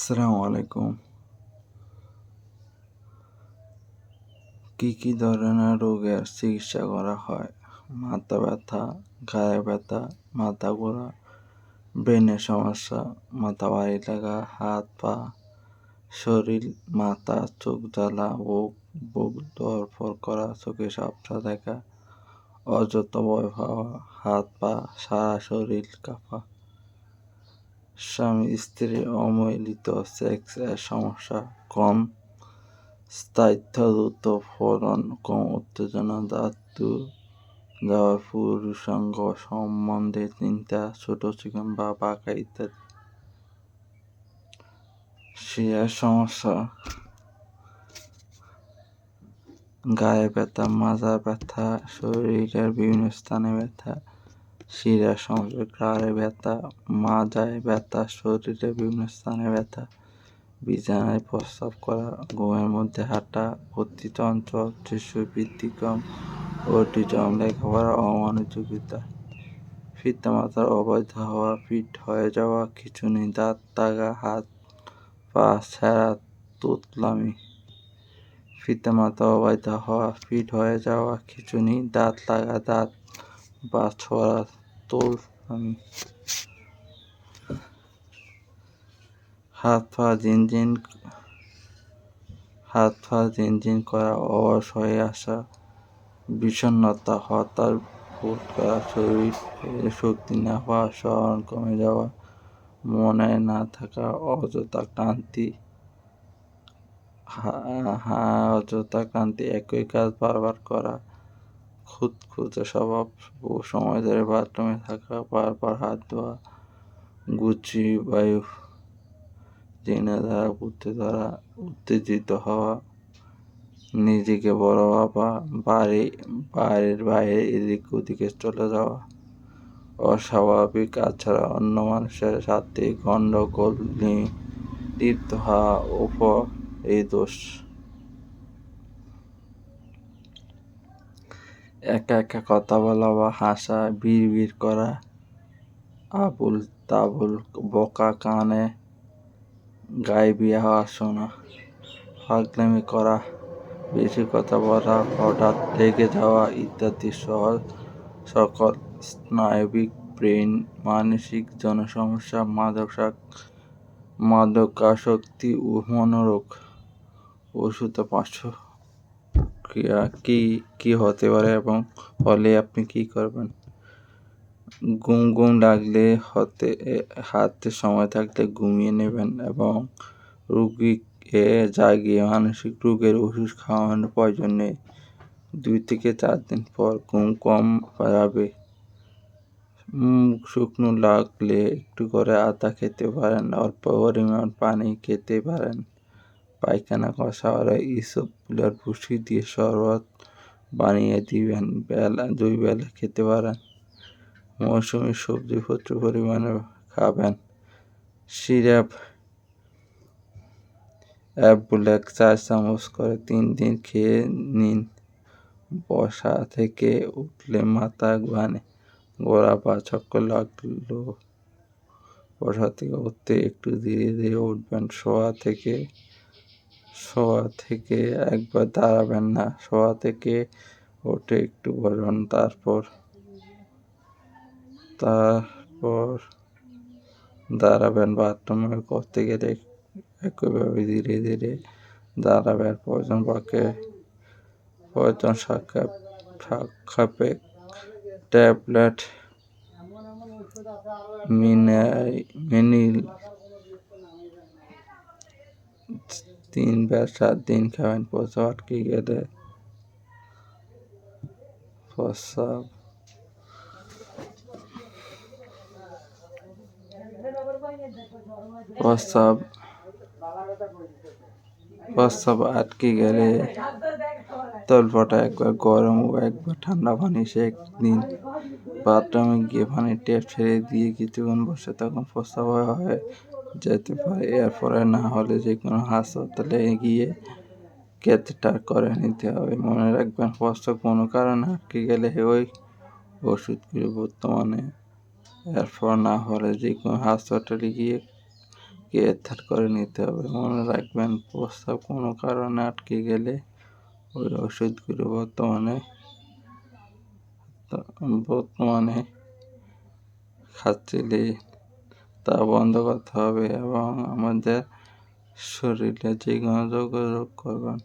আসসালামু আলাইকুম। কি ধরনের রোগের চিকিৎসা করা হয়? মাথা ব্যথা, ঘাড়ে ব্যথা, মাথা ঘোরা, ব্রেনের সমস্যা, মাথা ভারী লাগা, হাত পা, শরীর, মাথা, চোখ জ্বালা, বুক ধড়ফড় করা, চোখে ঝাপসা দেখা, অযথা ভয় পাওয়া, হাত পা, সারা শরীর কাঁপা, স্বামী স্ত্রী অমিলিত সেক্স এর সমস্যা, কম স্থায়িত্ব, দ্রুত ফলন, কম উত্তেজনা, ধাতু যাওয়ার পুরুষাঙ্গ সম্বন্ধে চিন্তা, ছোট চিকন বা পাকা ইত্যাদি। শিরার সমস্যা, গায়ে ব্যথা, মাজা ব্যথা, শরীরের বিভিন্ন স্থানে ব্যথা, শিরার সমস্যা, ঘাড়ে ব্যথা, মাজায় ব্যথা, শরীরের বিভিন্ন স্থানে ব্যথা, বিছানায় প্রস্রাব করা, ঘুমের মধ্যে হাঁটা, অতীত অঞ্চল, শিশু ব্যতিক্রম, অটিজম, লেখাপড়া অমনোযোগিতা, পিতামাতার অবৈধ হওয়া, ফিট হয়ে যাওয়া, খিঁচুনি, দাঁত লাগা, হাত পা ছেঁড়া, তুতলামি। পিতামাতা অবৈধ হওয়া, ফিট হয়ে যাওয়া, খিঁচুনি, দাঁত লাগা, দাঁত পা ছোড়া, তুতলামি। হাত পা ঝিনঝিন করা, অলস হয়ে আসা, বিষণ্ণতা, হতাশ বোধ করা, শরীরে শক্তি না পাওয়া, স্মরণ কমে যাওয়া, মনে না থাকা, অযথা ক্লান্তি, একই কাজ বারবার করা, খুঁতখুঁতে স্বভাব, বহু সময় ধরে বাথরুমে থাকা, বারবার হাত ধোয়া, গুচি বায়ু জেনে ধরা, বুঝতে ধরা, উত্তেজিত হওয়া, নিজেকে বড় ভাবা, বাড়ির বাইরে এদিক ওদিকে চলে যাওয়া, অস্বাভাবিক আচরণ, অন্য মানুষের সাথে গণ্ডগোল লিপ্ত হওয়া, এই দোষ। একা একা কথা বলা বা হাসা, বিড়বিড় করা, আবুল তাবুল বকা, কানে গায়েবী আওয়াজ শোনা, পাগলামি করা, বেশি কথা বলা, হঠাৎ রেগে যাওয়া ইত্যাদি সকল স্নায়বিক, ব্রেন, মানসিক জনসমস্যা, মাদকাসক্তি ও মনোরোগ। ওষুধ পার্শ্বক্রিয়া কি হতে পারে এবং হলে আপনি কি করবেন? ঘুম লাগলে হাতে সময় থাকলে ঘুমিয়ে নেবেন এবং রোগীকে জাগিয়ে মানসিক রোগের ওষুধ খাওয়ানোর প্রয়োজন নেই। 2 থেকে 4 দিন পর ঘুম কম যাবে। শুকনো লাগলে একটু করে আদা খেতে পারেন, অল্প পরিমাণ পানি খেতে পারেন। পায়খানা কষা হলে ইসবগুলের ভুসি দিয়ে শরবত বানিয়ে দিবেন, 2 বেলা খেতে পারেন। মৌসুমী সবজি প্রচুর পরিমাণে খাবেন। সিরাপ অ্যাবুলেক 4 চামচ করে 3 দিন খেয়ে নিন। বসা থেকে উঠলে মাথা ঘোরা বা চক্কর লাগলো, বসা থেকে উঠতে একটু ধীরে ধীরে উঠবেন। শোয়া থেকে একবার দাঁড়াবেন না, শোয়া থেকে উঠে একটু বসবেন, তারপর দাঁড়াবেন। বাথরুমে করতে গেলে একইভাবে ধীরে ধীরে দাঁড়াবেন। প্রয়োজন সাপেক্ষে ট্যাবলেট মিনিল 3-7 দিন খাবেন। প্রস্রাব আটকে গেলে প্রস্রাব আটকে গেলে তলপটা একবার গরম ও একবার ঠান্ডা পানি সেঁক দিন। বাথরুমে গিয়ে পানির ট্যাপ ছেড়ে দিয়ে কিছুক্ষণ বসে তখন প্রস্রাব হয়ে যেতে পারে। এরপরে না হলে যে কোনো হাসপাতালে গিয়ে ক্যাথেটার করে নিতে হবে। মনে রাখবেন, প্রস্রাব কোনো কারণে আটকে গেলে ওই ওষুধগুলো বর্তমানে, এরপর না হলে যে কোনো হাসপাতালে গিয়ে গ্রেপ্তার করে নিতে হবে। মনে রাখবেন, প্রস্রাব কোনো কারণে আটকে গেলে ওই ওষুধগুলো বর্তমানে খাচ্ছিলি তা বন্ধ করতে হবে এবং আমাদের শরীরে যে কোনো রোগ করবেন